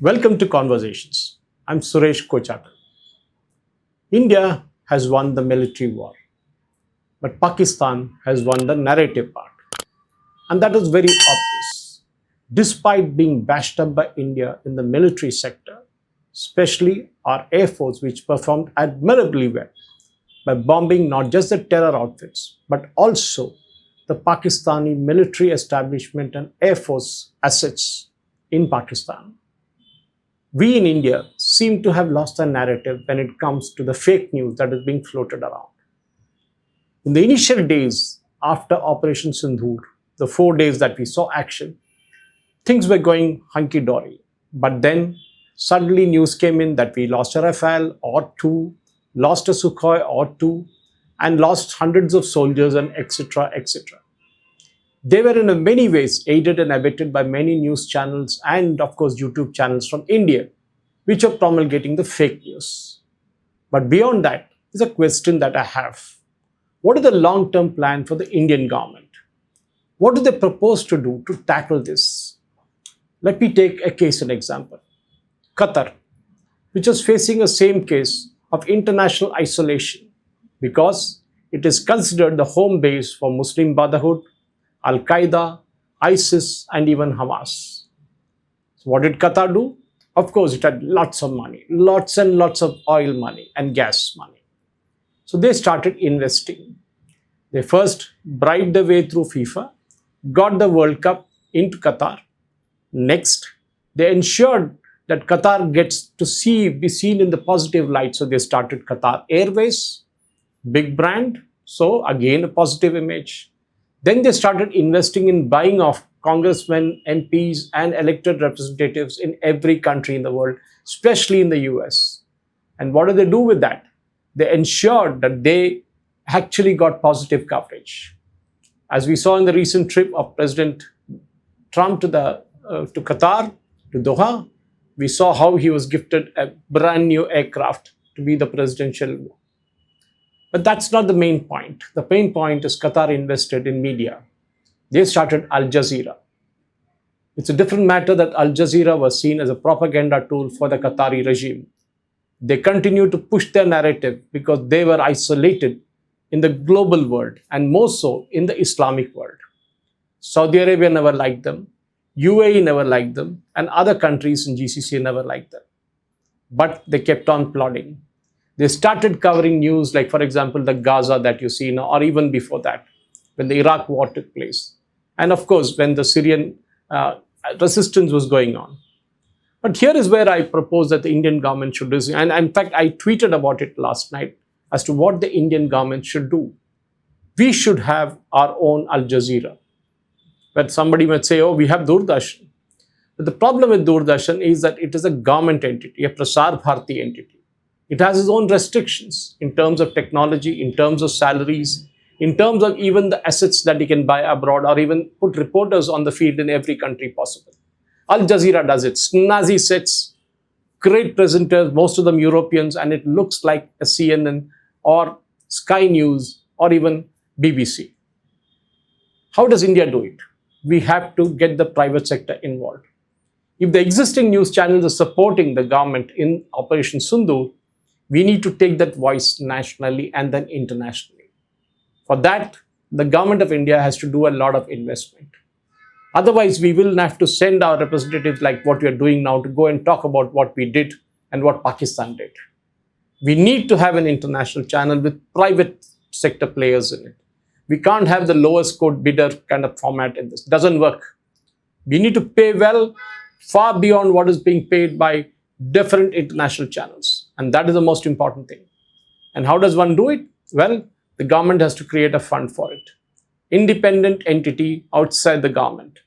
Welcome to Conversations. I'm Suresh Kochakar. India has won the military war, but Pakistan has won the narrative part. And that is very obvious. Despite being bashed up by India in the military sector, especially our Air Force, which performed admirably well by bombing not just the terror outfits, but also the Pakistani military establishment and Air Force assets in Pakistan. We in India seem to have lost our narrative when it comes to the fake news that is being floated around. In the initial days after Operation Sindhur, the 4 days that we saw action, things were going hunky-dory. But then suddenly news came in that we lost a Rafale or two, lost a Sukhoi or two, and lost hundreds of soldiers and etc. etc. They were in many ways aided and abetted by many news channels and of course YouTube channels from India, which are promulgating the fake news. But beyond that is a question that I have. What is the long-term plan for the Indian government? What do they propose to do to tackle this? Let me take a case in example. Qatar, which is facing a same case of international isolation because it is considered the home base for Muslim Brotherhood, Al-Qaeda, ISIS, and even Hamas. So what did Qatar do? Of course, it had lots of money, lots and lots of oil money and gas money. So they started investing. They first bribed their way through FIFA, got the World Cup into Qatar. Next, they ensured that Qatar gets to be seen in the positive light. So they started Qatar Airways, big brand. So again, a positive image. Then they started investing in buying off congressmen, MPs, and elected representatives in every country in the world, especially in the US. And what do they do with that? They ensured that they actually got positive coverage. As we saw in the recent trip of President Trump to Qatar, to Doha, we saw how he was gifted a brand new aircraft to be the presidential. But that's not the main point. The main point is Qatar invested in media. They started Al Jazeera. It's a different matter that Al Jazeera was seen as a propaganda tool for the Qatari regime. They continue to push their narrative because they were isolated in the global world and more so in the Islamic world. Saudi Arabia never liked them, UAE never liked them, and other countries in GCC never liked them. But they kept on plodding. They started covering news like, for example, the Gaza that you see now, or even before that, when the Iraq war took place. And of course, when the Syrian resistance was going on. But here is where I propose that the Indian government should do. And in fact, I tweeted about it last night as to what the Indian government should do. We should have our own Al Jazeera. But somebody might say, oh, we have Doordarshan. But the problem with Doordarshan is that it is a government entity, a Prasar Bharati entity. It has its own restrictions in terms of technology, in terms of salaries, in terms of even the assets that you can buy abroad or even put reporters on the field in every country possible. Al Jazeera does it. Snazzy sets, great presenters, most of them Europeans, and it looks like a CNN or Sky News or even BBC. How does India do it? We have to get the private sector involved. If the existing news channels are supporting the government in Operation Sindhur, we need to take that voice nationally and then internationally. For that, the government of India has to do a lot of investment. Otherwise, we will have to send our representatives like what we are doing now to go and talk about what we did and what Pakistan did. We need to have an international channel with private sector players in it. We can't have the lowest code bidder kind of format in this. It doesn't work. We need to pay well, far beyond what is being paid by different international channels. And that is the most important thing. And how does one do it? Well, the government has to create a fund for it. Independent entity outside the government.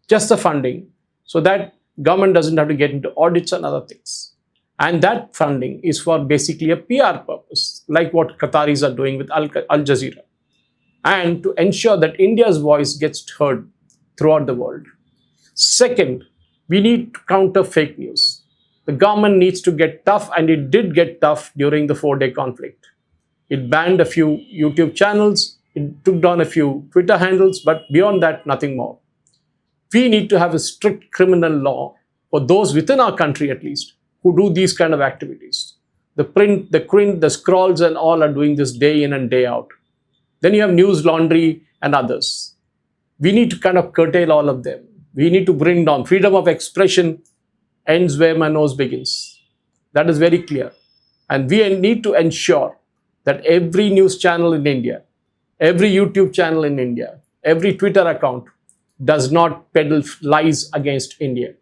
Just the funding so that government doesn't have to get into audits and other things. And that funding is for basically a PR purpose, like what Qataris are doing with Al Jazeera. And to ensure that India's voice gets heard throughout the world. Second, we need to counter fake news. The government needs to get tough, and it did get tough during the 4-day conflict. It banned a few YouTube channels, it took down a few Twitter handles, but beyond that, nothing more. We need to have a strict criminal law for those within our country at least who do these kind of activities. The print, the scrolls and all are doing this day in and day out. Then you have news laundry and others. We need to kind of curtail all of them. We need to bring down freedom of expression ends where my nose begins. That is very clear. And we need to ensure that every news channel in India, every YouTube channel in India, every Twitter account does not peddle lies against India.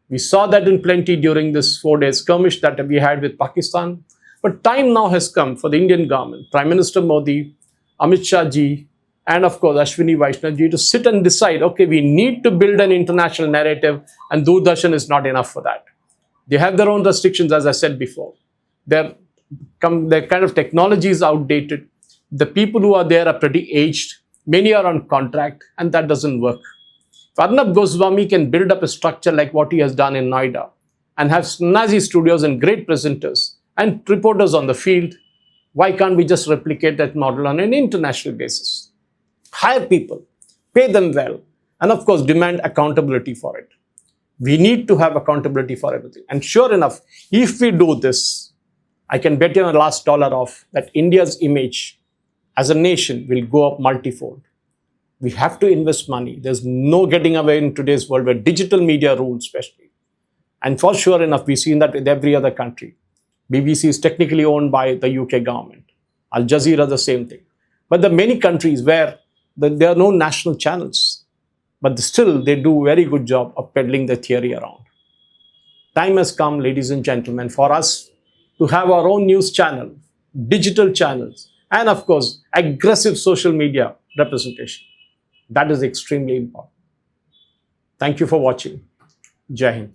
We saw that in plenty during this 4-day skirmish that we had with Pakistan. But time now has come for the Indian government, Prime Minister Modi, Amit Shah ji, and of course Ashwini Vaishnav ji to sit and decide, okay, we need to build an international narrative, and Doordarshan is not enough for that. They have their own restrictions, as I said before. Their kind of technology is outdated. The people who are there are pretty aged. Many are on contract, and that doesn't work. If Arnab Goswami can build up a structure like what he has done in Noida and have snazzy studios and great presenters and reporters on the field, why can't we just replicate that model on an international basis? Hire people, pay them well, and of course demand accountability for it. We need to have accountability for everything. And sure enough, if we do this, I can bet you on the last dollar off that India's image as a nation will go up multifold. We have to invest money. There's no getting away in today's world where digital media rules especially. And for sure enough, we've seen that with every other country. BBC is technically owned by the UK government. Al Jazeera, the same thing. But there are many countries where there are no national channels. But still, they do a very good job of peddling the theory around. Time has come, ladies and gentlemen, for us to have our own news channel, digital channels, and of course, aggressive social media representation. That is extremely important. Thank you for watching. Jai Hind.